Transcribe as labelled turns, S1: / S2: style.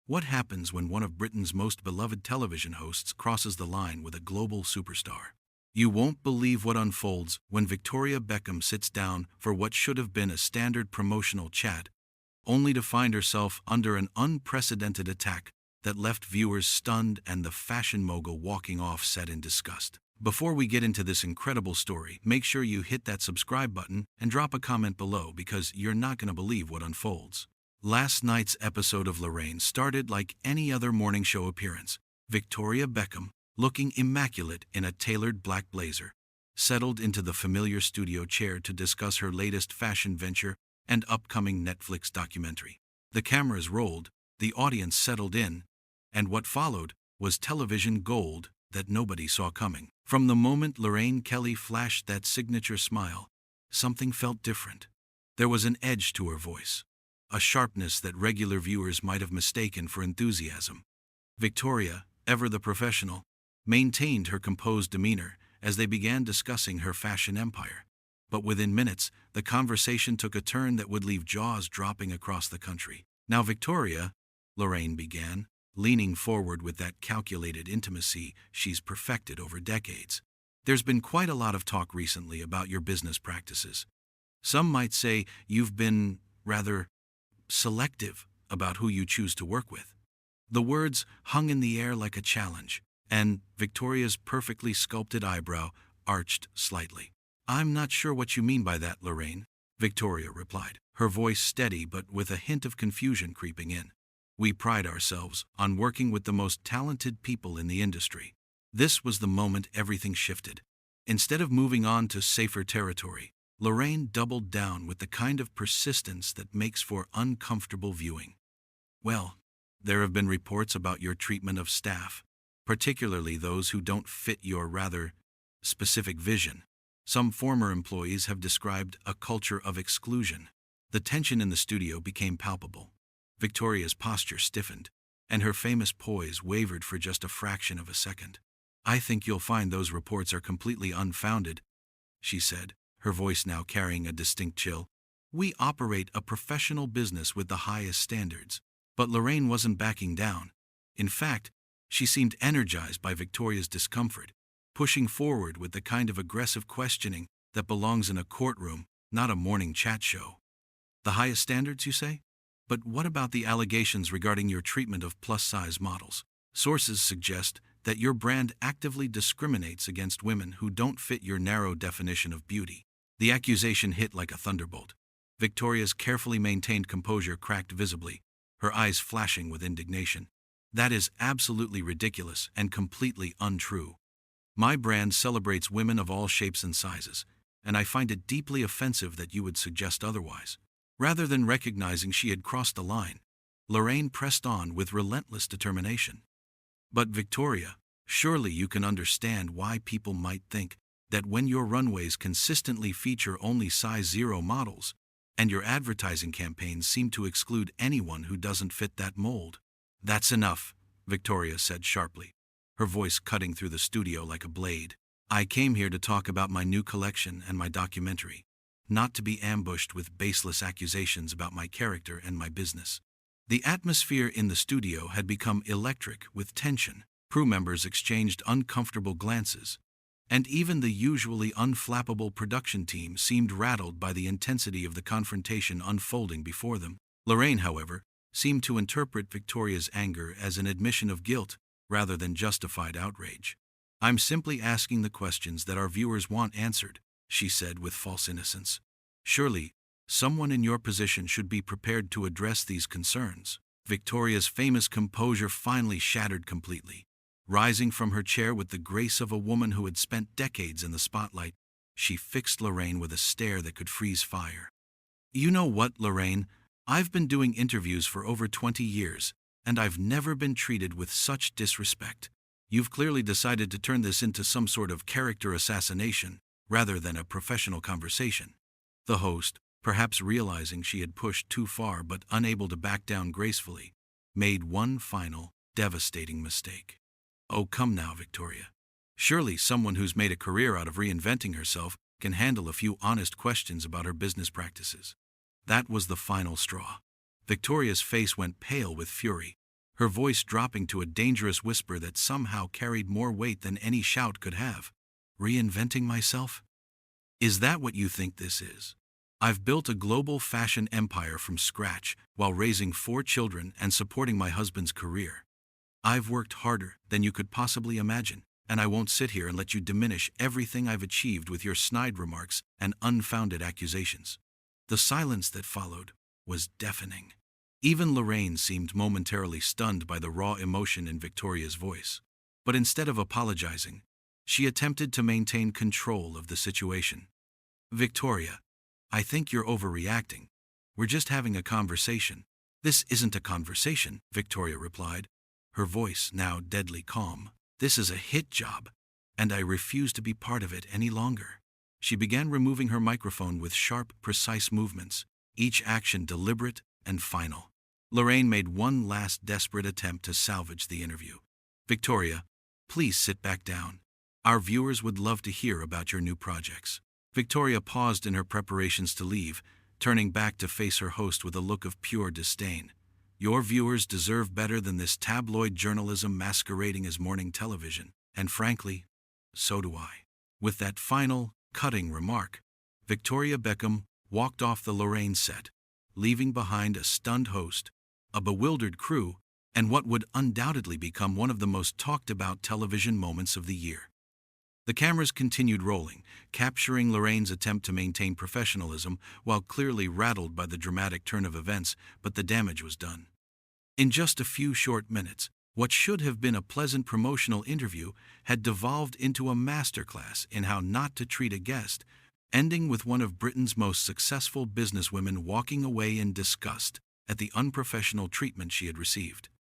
S1: What happens when one of Britain's most beloved television hosts crosses the line with a global superstar? You won't believe what unfolds when Victoria Beckham sits down for what should have been a standard promotional chat, only to find herself under an unprecedented attack that left viewers stunned and the fashion mogul walking off set in disgust. Before we get into this incredible story, make sure you hit that subscribe button and drop a comment below because you're not going to believe what unfolds. Last night's episode of Lorraine started like any other morning show appearance. Victoria Beckham, looking immaculate in a tailored black blazer, settled into the familiar studio chair to discuss her latest fashion venture and upcoming Netflix documentary. The cameras rolled, the audience settled in, and what followed was television gold that nobody saw coming. From the moment Lorraine Kelly flashed that signature smile, something felt different. There was an edge to her voice, a sharpness that regular viewers might have mistaken for enthusiasm. Victoria, ever the professional, maintained her composed demeanor as they began discussing her fashion empire. But within minutes, the conversation took a turn that would leave jaws dropping across the country. "Now, Victoria," Lorraine began, leaning forward with that calculated intimacy she's perfected over decades. "There's been quite a lot of talk recently about your business practices. Some might say you've been, rather, selective about who you choose to work with." The words hung in the air like a challenge, and Victoria's perfectly sculpted eyebrow arched slightly. "I'm not sure what you mean by that, Lorraine," Victoria replied, her voice steady but with a hint of confusion creeping in. "We pride ourselves on working with the most talented people in the industry." This was the moment everything shifted. Instead of moving on to safer territory, Lorraine doubled down with the kind of persistence that makes for uncomfortable viewing. "Well, there have been reports about your treatment of staff, particularly those who don't fit your rather specific vision. Some former employees have described a culture of exclusion." The tension in the studio became palpable. Victoria's posture stiffened, and her famous poise wavered for just a fraction of a second. "I think you'll find those reports are completely unfounded," she said, her voice now carrying a distinct chill. "We operate a professional business with the highest standards." But Lorraine wasn't backing down. In fact, she seemed energized by Victoria's discomfort, pushing forward with the kind of aggressive questioning that belongs in a courtroom, not a morning chat show. "The highest standards, you say? But what about the allegations regarding your treatment of plus-size models? Sources suggest that your brand actively discriminates against women who don't fit your narrow definition of beauty." The accusation hit like a thunderbolt. Victoria's carefully maintained composure cracked visibly, her eyes flashing with indignation. "That is absolutely ridiculous and completely untrue. My brand celebrates women of all shapes and sizes, and I find it deeply offensive that you would suggest otherwise." Rather than recognizing she had crossed the line, Lorraine pressed on with relentless determination. "But Victoria, surely you can understand why people might think that when your runways consistently feature only size 0 models, and your advertising campaigns seem to exclude anyone who doesn't fit that mold." "That's enough," Victoria said sharply, her voice cutting through the studio like a blade. "I came here to talk about my new collection and my documentary, not to be ambushed with baseless accusations about my character and my business." The atmosphere in the studio had become electric with tension. Crew members exchanged uncomfortable glances, and even the usually unflappable production team seemed rattled by the intensity of the confrontation unfolding before them. Lorraine, however, seemed to interpret Victoria's anger as an admission of guilt rather than justified outrage. "I'm simply asking the questions that our viewers want answered," she said with false innocence. "Surely, someone in your position should be prepared to address these concerns." Victoria's famous composure finally shattered completely. Rising from her chair with the grace of a woman who had spent decades in the spotlight, she fixed Lorraine with a stare that could freeze fire. "You know what, Lorraine? I've been doing interviews for over 20 years, and I've never been treated with such disrespect. You've clearly decided to turn this into some sort of character assassination, rather than a professional conversation." The host, perhaps realizing she had pushed too far but unable to back down gracefully, made one final, devastating mistake. "Oh, come now, Victoria. Surely someone who's made a career out of reinventing herself can handle a few honest questions about her business practices." That was the final straw. Victoria's face went pale with fury, her voice dropping to a dangerous whisper that somehow carried more weight than any shout could have. Reinventing myself? Is that what you think this is? I've built a global fashion empire from scratch while raising 4 children and supporting my husband's career. I've worked harder than you could possibly imagine, and I won't sit here and let you diminish everything I've achieved with your snide remarks and unfounded accusations. The silence that followed was deafening. Even Lorraine seemed momentarily stunned by the raw emotion in Victoria's voice. But instead of apologizing, she attempted to maintain control of the situation. Victoria, I think you're overreacting. We're just having a conversation. This isn't a conversation, Victoria replied, her voice now deadly calm. This is a hit job, and I refuse to be part of it any longer. She began removing her microphone with sharp, precise movements, each action deliberate and final. Lorraine made one last desperate attempt to salvage the interview. Victoria, please sit back down. Our viewers would love to hear about your new projects. Victoria paused in her preparations to leave, turning back to face her host with a look of pure disdain. Your viewers deserve better than this tabloid journalism masquerading as morning television, and frankly, so do I. With that final, cutting remark, Victoria Beckham walked off the Lorraine set, leaving behind a stunned host, a bewildered crew, and what would undoubtedly become one of the most talked-about television moments of the year. The cameras continued rolling, capturing Lorraine's attempt to maintain professionalism while clearly rattled by the dramatic turn of events, but the damage was done. In just a few short minutes, what should have been a pleasant promotional interview had devolved into a masterclass in how not to treat a guest, ending with one of Britain's most successful businesswomen walking away in disgust at the unprofessional treatment she had received.